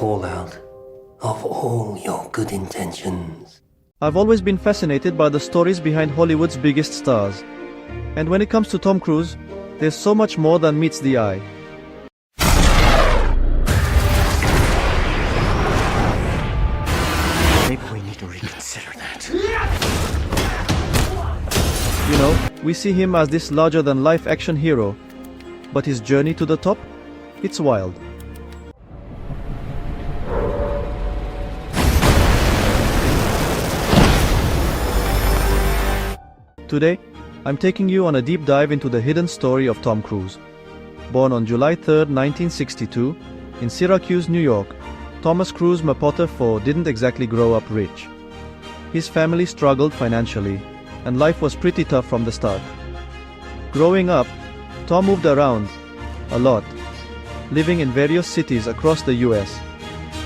fallout of all your good intentions. I've always been fascinated by the stories behind Hollywood's biggest stars. And when it comes to Tom Cruise, there's so much more than meets the eye. Maybe we need to reconsider that. You know, we see him as this larger-than-life action hero, but his journey to the top? It's wild. Today, I'm taking you on a deep dive into the hidden story of Tom Cruise. Born on July 3, 1962, in Syracuse, New York, Thomas Cruise Mapotter IV didn't exactly grow up rich. His family struggled financially, and life was pretty tough from the start. Growing up, Tom moved around a lot, living in various cities across the US,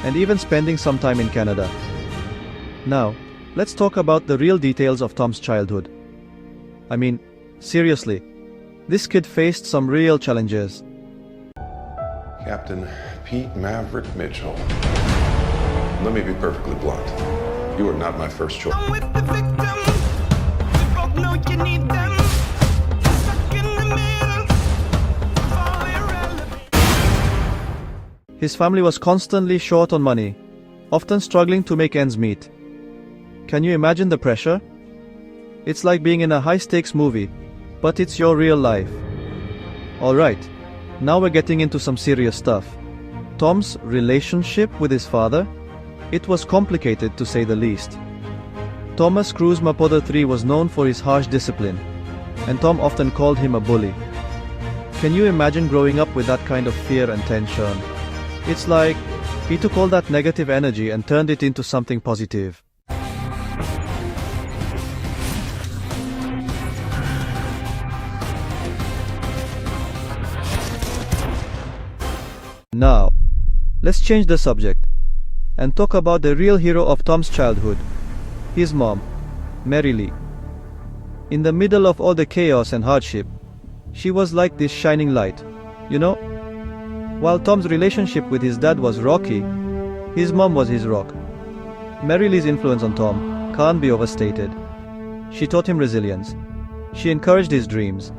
and even spending some time in Canada. Now, let's talk about the real details of Tom's childhood. I mean, seriously, this kid faced some real challenges. Captain Pete Maverick Mitchell. Let me be perfectly blunt. You are not my first choice. I'm with the victims. We both know you need them. Stuck in the middle of all irrelevant. His family was constantly short on money, often struggling to make ends meet. Can you imagine the pressure? It's like being in a high-stakes movie, but it's your real life. Alright, now we're getting into some serious stuff. Tom's relationship with his father? It was complicated to say the least. Thomas Cruise Mapotter III was known for his harsh discipline, and Tom often called him a bully. Can you imagine growing up with that kind of fear and tension? It's like he took all that negative energy and turned it into something positive. Now, let's change the subject and talk about the real hero of Tom's childhood, his mom, Mary Lee. In the middle of all the chaos and hardship, she was like this shining light, you know? While Tom's relationship with his dad was rocky, his mom was his rock. Mary Lee's influence on Tom can't be overstated. She taught him resilience, she encouraged his dreams,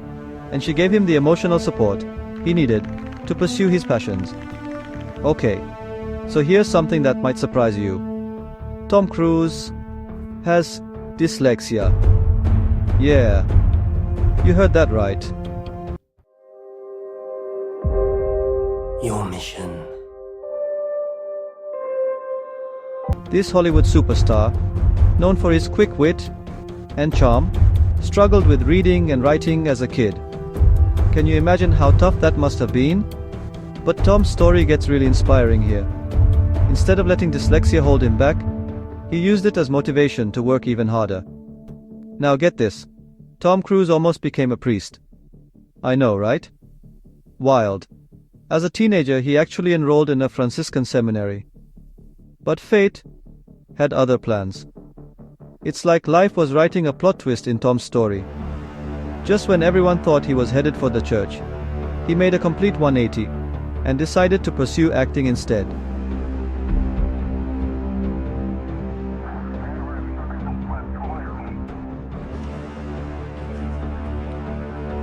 and she gave him the emotional support he needed to pursue his passions. Okay, so here's something that might surprise you. Tom Cruise has dyslexia. Yeah, you heard that right. Your mission. This Hollywood superstar, known for his quick wit and charm, struggled with reading and writing as a kid. Can you imagine how tough that must have been? But Tom's story gets really inspiring here. Instead of letting dyslexia hold him back, he used it as motivation to work even harder. Now get this, Tom Cruise almost became a priest. I know, right? Wild. As a teenager, he actually enrolled in a Franciscan seminary. But fate had other plans. It's like life was writing a plot twist in Tom's story. Just when everyone thought he was headed for the church, he made a complete 180 and decided to pursue acting instead.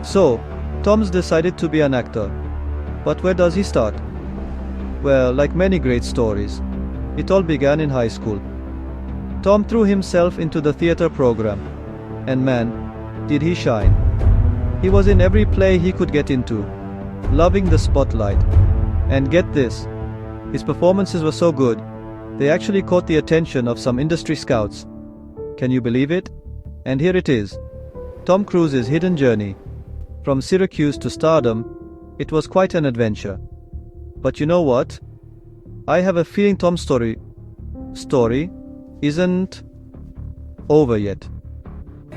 So, Tom's decided to be an actor. But where does he start? Well, like many great stories, it all began in high school. Tom threw himself into the theater program, and man, did he shine. He was in every play he could get into, loving the spotlight. And get this, his performances were so good, they actually caught the attention of some industry scouts. Can you believe it? And here it is, Tom Cruise's hidden journey. From Syracuse to Stardom, it was quite an adventure. But you know what? I have a feeling Tom's story isn't over yet.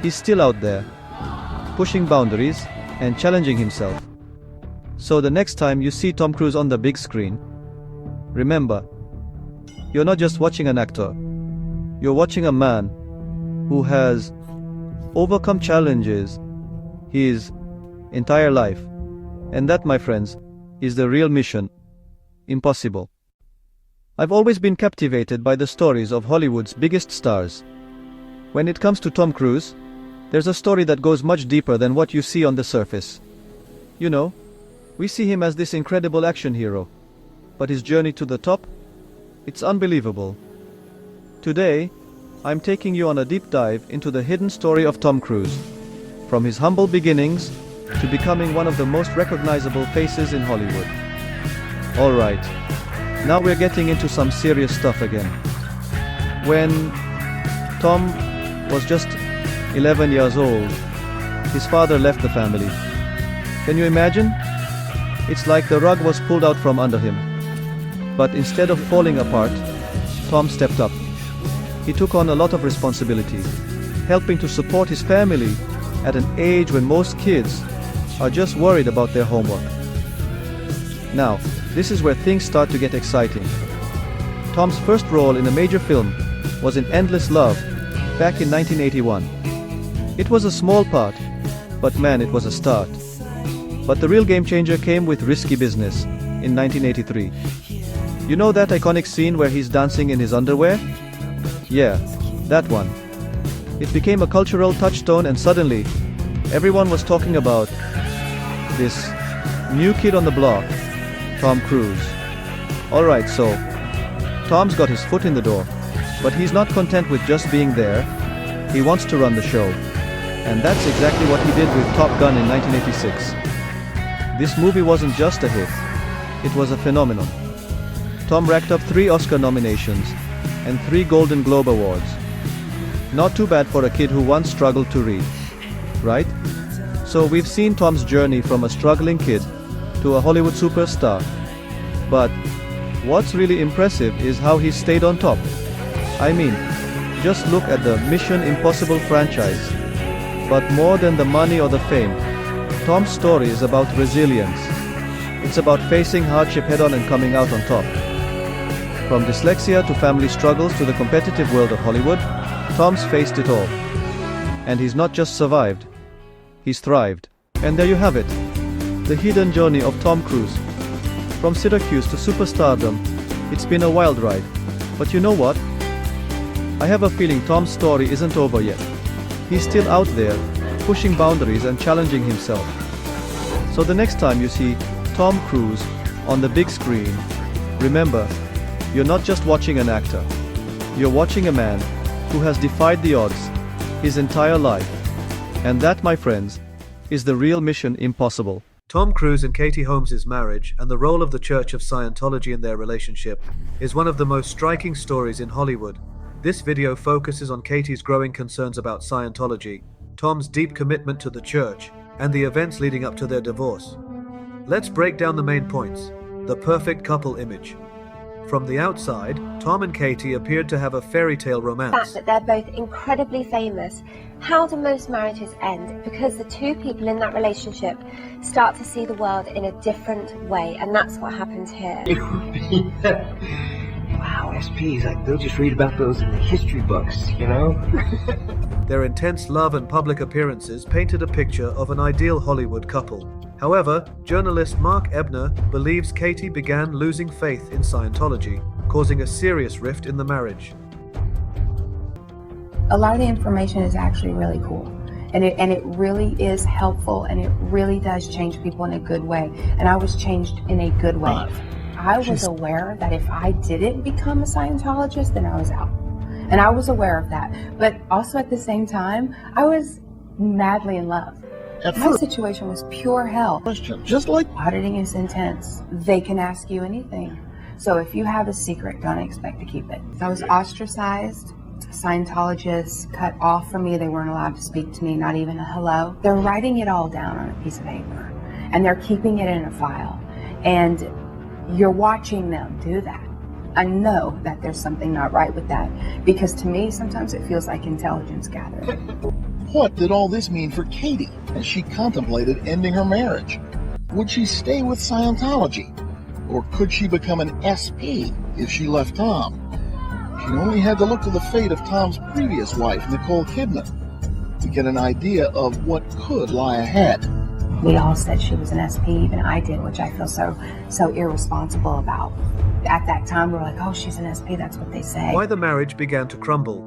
He's still out there, pushing boundaries and challenging himself. So the next time you see Tom Cruise on the big screen, remember, you're not just watching an actor, you're watching a man who has overcome challenges his entire life. And that, my friends, is the real mission. Impossible. I've always been captivated by the stories of Hollywood's biggest stars. When it comes to Tom Cruise, there's a story that goes much deeper than what you see on the surface. You know, we see him as this incredible action hero, but his journey to the top? It's unbelievable. Today, I'm taking you on a deep dive into the hidden story of Tom Cruise, from his humble beginnings to becoming one of the most recognizable faces in Hollywood. Alright, now we're getting into some serious stuff again. When Tom was just 11 years old, his father left the family. Can you imagine? It's like the rug was pulled out from under him. But instead of falling apart, Tom stepped up. He took on a lot of responsibility, helping to support his family at an age when most kids are just worried about their homework. Now, this is where things start to get exciting. Tom's first role in a major film was in Endless Love, back in 1981. It was a small part, but man, it was a start. But the real game changer came with Risky Business in 1983. You know that iconic scene where he's dancing in his underwear? Yeah, that one. It became a cultural touchstone, and suddenly, everyone was talking about this new kid on the block, Tom Cruise. Alright, so Tom's got his foot in the door, but he's not content with just being there. He wants to run the show. And that's exactly what he did with Top Gun in 1986. This movie wasn't just a hit, it was a phenomenon. Tom racked up 3 Oscar nominations and 3 Golden Globe Awards. Not too bad for a kid who once struggled to read, right? So we've seen Tom's journey from a struggling kid to a Hollywood superstar. But what's really impressive is how he stayed on top. I mean, just look at the Mission Impossible franchise. But more than the money or the fame, Tom's story is about resilience. It's about facing hardship head-on and coming out on top. From dyslexia to family struggles to the competitive world of Hollywood, Tom's faced it all. And he's not just survived, he's thrived. And there you have it, the hidden journey of Tom Cruise. From Syracuse to superstardom, it's been a wild ride. But you know what? I have a feeling Tom's story isn't over yet. He's still out there, pushing boundaries and challenging himself. So the next time you see Tom Cruise on the big screen, remember, you're not just watching an actor. You're watching a man who has defied the odds his entire life. And that, my friends, is the real Mission Impossible. Tom Cruise and Katie Holmes' marriage and the role of the Church of Scientology in their relationship is one of the most striking stories in Hollywood. This video focuses on Katie's growing concerns about Scientology, Tom's deep commitment to the church, and the events leading up to their divorce. Let's break down the main points. The perfect couple image. From the outside, Tom and Katie appeared to have a fairy tale romance. That they're both incredibly famous. How do most marriages end? Because the two people in that relationship start to see the world in a different way, and that's what happens here. Wow, SPs, like they'll just read about those in the history books, you know? Their intense love and public appearances painted a picture of an ideal Hollywood couple. However, journalist Mark Ebner believes Katie began losing faith in Scientology, causing a serious rift in the marriage. A lot of the information is actually really cool, and it really is helpful, and it really does change people in a good way. And I was changed in a good way. I was aware that if I didn't become a Scientologist, then I was out. And I was aware of that. But also at the same time, I was madly in love. My situation was pure hell. Just like Auditing is intense. They can ask you anything. So if you have a secret, don't expect to keep it. I was ostracized. Scientologists cut off from me. They weren't allowed to speak to me, not even a hello. They're writing it all down on a piece of paper, and they're keeping it in a file. And you're watching them do that. I know that there's something not right with that, because to me, sometimes it feels like intelligence gathering. what did all this mean for Katie as she contemplated ending her marriage? Would she stay with Scientology? Or could she become an SP if she left Tom? She only had to look to the fate of Tom's previous wife, Nicole Kidman, to get an idea of what could lie ahead. We all said she was an SP, even I did, which I feel so irresponsible about. at that time we're like, oh, she's an SP, that's what they say. Why the marriage began to crumble.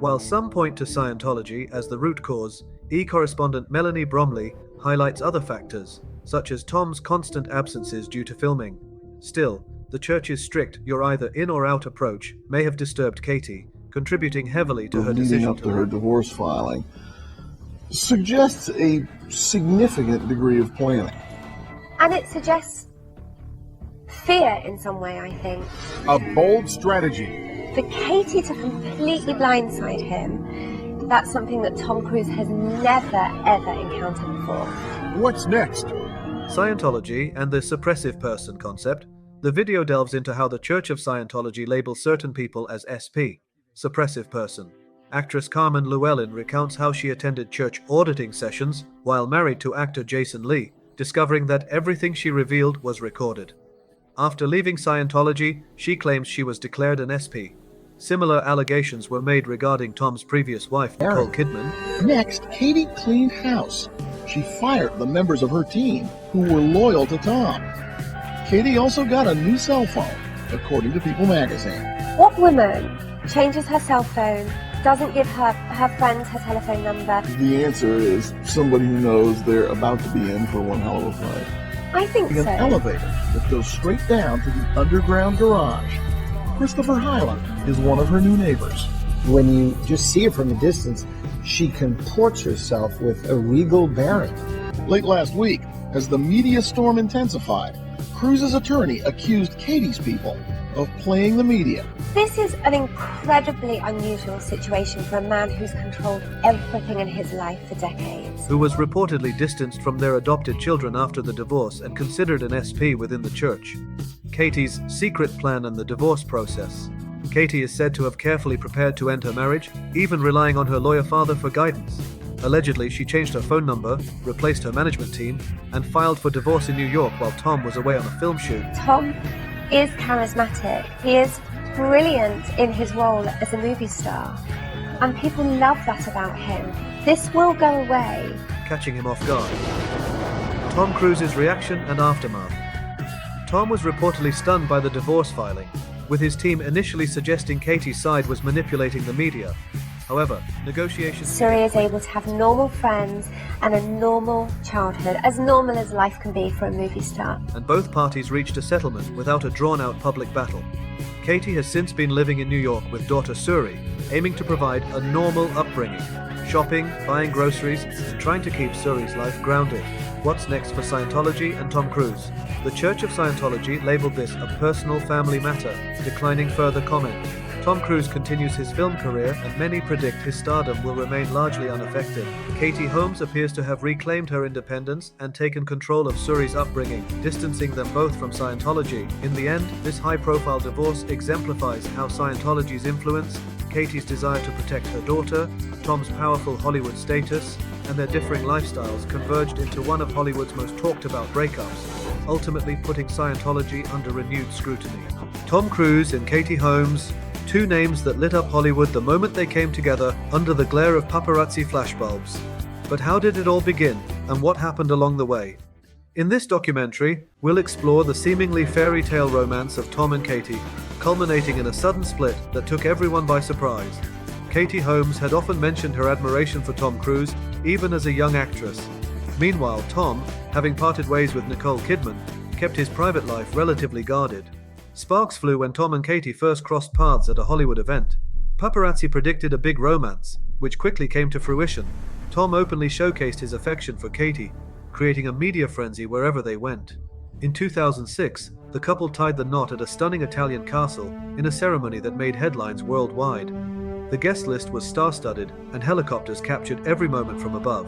While some point to Scientology as the root cause, E-correspondent Melanie Bromley highlights other factors, such as Tom's constant absences due to filming. Still, the church's strict "you're either in or out" approach may have disturbed Katie, contributing heavily to her leading decision up to her divorce filing suggests a significant degree of planning. And it suggests fear in some way, I think. A bold strategy. For Katie to completely blindside him, that's something that Tom Cruise has never, ever encountered before. What's next? Scientology and the suppressive person concept. The video delves into how the Church of Scientology labels certain people as SP, suppressive person. Actress Carmen Llewellyn recounts how she attended church auditing sessions while married to actor Jason Lee, discovering that everything she revealed was recorded. After leaving Scientology, she claims she was declared an SP. Similar allegations were made regarding Tom's previous wife, Nicole Kidman. Next, Katie cleaned house. She fired the members of her team who were loyal to Tom. Katie also got a new cell phone, according to People magazine. What woman changes her cell phone, doesn't give her friends her telephone number? The answer is somebody who knows they're about to be in for one hell of a fight. I think An so. elevator that goes straight down to the underground garage. Christopher Hyland is one of her new neighbors. When you just see her from a distance, she comports herself with a regal bearing. Late last week, as the media storm intensified, Cruise's attorney accused Katie's people of playing the media. This is an incredibly unusual situation for a man who's controlled everything in his life for decades. Who was reportedly distanced from their adopted children after the divorce and considered an SP within the church. Katie's secret plan and the divorce process. Katie is said to have carefully prepared to end her marriage, even relying on her lawyer father for guidance. Allegedly, she changed her phone number, replaced her management team, and filed for divorce in New York while Tom was away on a film shoot. Tom is charismatic. He is brilliant in his role as a movie star. And people love that about him. This will go away. Catching him off guard. Tom Cruise's reaction and aftermath. Tom was reportedly stunned by the divorce filing, with his team initially suggesting Katie's side was manipulating the media. However, negotiations... Suri is able to have normal friends and a normal childhood, as normal as life can be for a movie star. And both parties reached a settlement without a drawn-out public battle. Katie has since been living in New York with daughter Suri, aiming to provide a normal upbringing, shopping, buying groceries, and trying to keep Suri's life grounded. What's next for Scientology and Tom Cruise? The Church of Scientology labeled this a personal family matter, declining further comment. Tom Cruise continues his film career, and many predict his stardom will remain largely unaffected. Katie Holmes appears to have reclaimed her independence and taken control of Suri's upbringing, distancing them both from Scientology. In the end, this high-profile divorce exemplifies how Scientology's influence, Katie's desire to protect her daughter, Tom's powerful Hollywood status, and their differing lifestyles converged into one of Hollywood's most talked-about breakups, ultimately putting Scientology under renewed scrutiny. Tom Cruise and Katie Holmes, two names that lit up Hollywood the moment they came together under the glare of paparazzi flashbulbs. But how did it all begin, and what happened along the way? In this documentary, we'll explore the seemingly fairy tale romance of Tom and Katie, culminating in a sudden split that took everyone by surprise. Katie Holmes had often mentioned her admiration for Tom Cruise, even as a young actress. Meanwhile, Tom, having parted ways with Nicole Kidman, kept his private life relatively guarded. Sparks flew when Tom and Katie first crossed paths at a Hollywood event. Paparazzi predicted a big romance, which quickly came to fruition. Tom openly showcased his affection for Katie, creating a media frenzy wherever they went. In 2006, the couple tied the knot at a stunning Italian castle in a ceremony that made headlines worldwide. The guest list was star-studded, and helicopters captured every moment from above.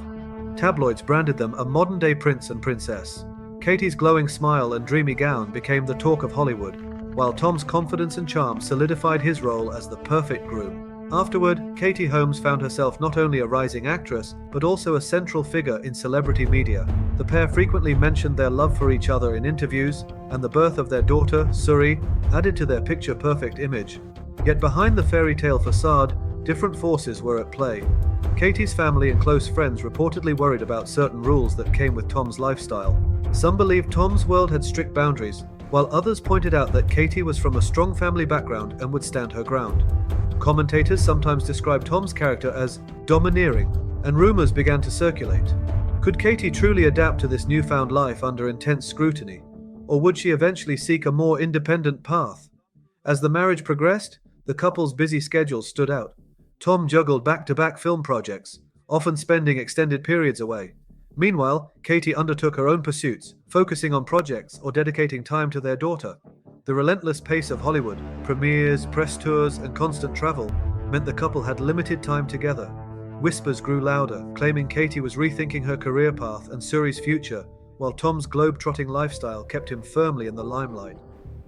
Tabloids branded them a modern-day prince and princess. Katie's glowing smile and dreamy gown became the talk of Hollywood, while Tom's confidence and charm solidified his role as the perfect groom. Afterward, Katie Holmes found herself not only a rising actress, but also a central figure in celebrity media. The pair frequently mentioned their love for each other in interviews, and the birth of their daughter, Suri, added to their picture-perfect image. Yet behind the fairy tale facade, different forces were at play. Katie's family and close friends reportedly worried about certain rules that came with Tom's lifestyle. Some believed Tom's world had strict boundaries, while others pointed out that Katie was from a strong family background and would stand her ground. Commentators sometimes described Tom's character as domineering, and rumors began to circulate. Could Katie truly adapt to this newfound life under intense scrutiny, or would she eventually seek a more independent path? As the marriage progressed, the couple's busy schedules stood out. Tom juggled back-to-back film projects, often spending extended periods away. Meanwhile, Katie undertook her own pursuits, focusing on projects or dedicating time to their daughter. The relentless pace of Hollywood, premieres, press tours, and constant travel meant the couple had limited time together. Whispers grew louder, claiming Katie was rethinking her career path and Suri's future, while Tom's globe-trotting lifestyle kept him firmly in the limelight.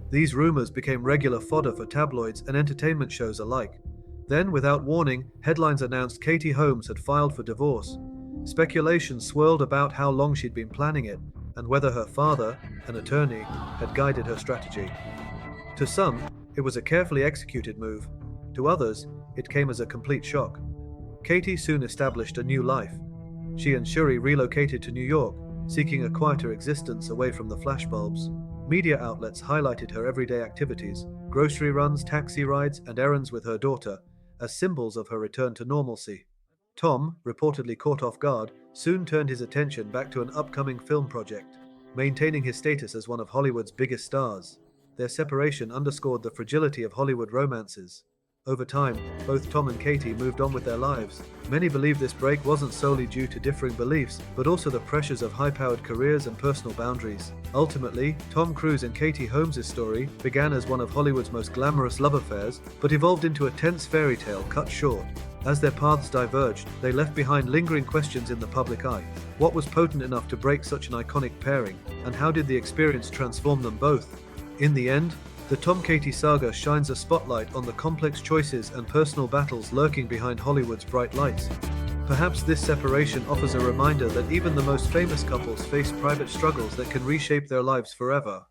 These rumors became regular fodder for tabloids and entertainment shows alike. Then, without warning, headlines announced Katie Holmes had filed for divorce. Speculation swirled about how long she'd been planning it, and whether her father, an attorney, had guided her strategy. To some, it was a carefully executed move. To others, it came as a complete shock. Katie soon established a new life. She and Suri relocated to New York, seeking a quieter existence away from the flashbulbs. Media outlets highlighted her everyday activities, grocery runs, taxi rides, and errands with her daughter, as symbols of her return to normalcy. Tom, reportedly caught off guard, soon turned his attention back to an upcoming film project, maintaining his status as one of Hollywood's biggest stars. Their separation underscored the fragility of Hollywood romances. Over time, both Tom and Katie moved on with their lives. Many believe this break wasn't solely due to differing beliefs, but also the pressures of high-powered careers and personal boundaries. Ultimately, Tom Cruise and Katie Holmes' story began as one of Hollywood's most glamorous love affairs, but evolved into a tense fairy tale cut short. As their paths diverged, they left behind lingering questions in the public eye. What was potent enough to break such an iconic pairing, and how did the experience transform them both? In the end, the Tom-Katie saga shines a spotlight on the complex choices and personal battles lurking behind Hollywood's bright lights. Perhaps this separation offers a reminder that even the most famous couples face private struggles that can reshape their lives forever.